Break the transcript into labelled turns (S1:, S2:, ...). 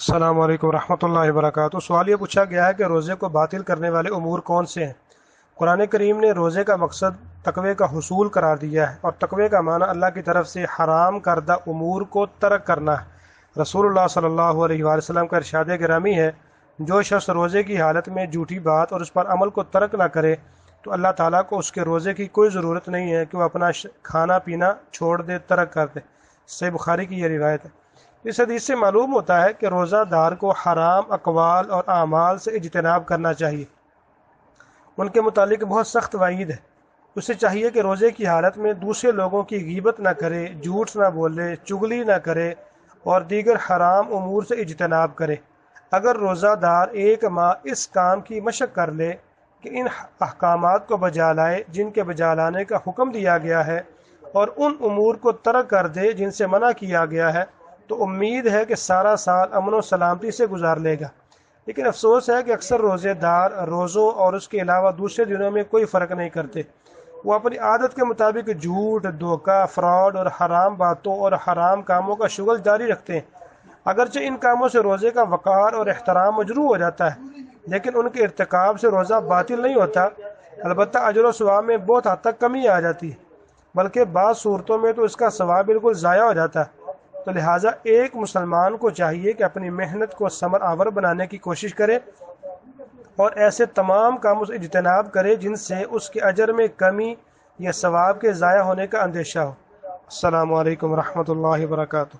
S1: السلام علیکم ورحمۃ اللہ وبرکاتہ۔ سوال یہ پوچھا گیا ہے کہ روزے کو باطل کرنے والے امور کون سے ہیں؟ قرآن کریم نے روزے کا مقصد تقوی کا حصول قرار دیا ہے، اور تقوی کا معنی اللہ کی طرف سے حرام کردہ امور کو ترک کرنا ہے۔ رسول اللہ صلی اللہ علیہ وآلہ وسلم کا ارشاد گرامی ہے، جو شخص روزے کی حالت میں جھوٹی بات اور اس پر عمل کو ترک نہ کرے تو اللہ تعالیٰ کو اس کے روزے کی کوئی ضرورت نہیں ہے کہ وہ اپنا کھانا پینا چھوڑ دے، ترک کر دے۔ صحیح بخاری کی یہ روایت ہے۔ اس حدیث سے معلوم ہوتا ہے کہ روزہ دار کو حرام اقوال اور اعمال سے اجتناب کرنا چاہیے۔ ان کے متعلق بہت سخت وعید ہے۔ اسے چاہیے کہ روزے کی حالت میں دوسرے لوگوں کی غیبت نہ کرے، جھوٹ نہ بولے، چغلی نہ کرے اور دیگر حرام امور سے اجتناب کرے۔ اگر روزہ دار ایک ماہ اس کام کی مشق کر لے کہ ان احکامات کو بجا لائے جن کے بجا لانے کا حکم دیا گیا ہے، اور ان امور کو ترک کر دے جن سے منع کیا گیا ہے، تو امید ہے کہ سارا سال امن و سلامتی سے گزار لے گا۔ لیکن افسوس ہے کہ اکثر روزے دار روزوں اور اس کے علاوہ دوسرے دنوں میں کوئی فرق نہیں کرتے۔ وہ اپنی عادت کے مطابق جھوٹ، دھوکہ، فراڈ اور حرام باتوں اور حرام کاموں کا شغل جاری رکھتے ہیں۔ اگرچہ ان کاموں سے روزے کا وقار اور احترام مجروح ہو جاتا ہے، لیکن ان کے ارتکاب سے روزہ باطل نہیں ہوتا۔ البتہ اجر و ثواب میں بہت حد تک کمی آ جاتی ہے، بلکہ بعض صورتوں میں تو اس کا ثواب بالکل ضائع ہو جاتا ہے۔ تو لہٰذا ایک مسلمان کو چاہیے کہ اپنی محنت کو ثمر آور بنانے کی کوشش کرے اور ایسے تمام کاموں سے اجتناب کرے جن سے اس کے اجر میں کمی یا ثواب کے ضائع ہونے کا اندیشہ ہو۔ السلام علیکم ورحمۃ اللہ وبرکاتہ۔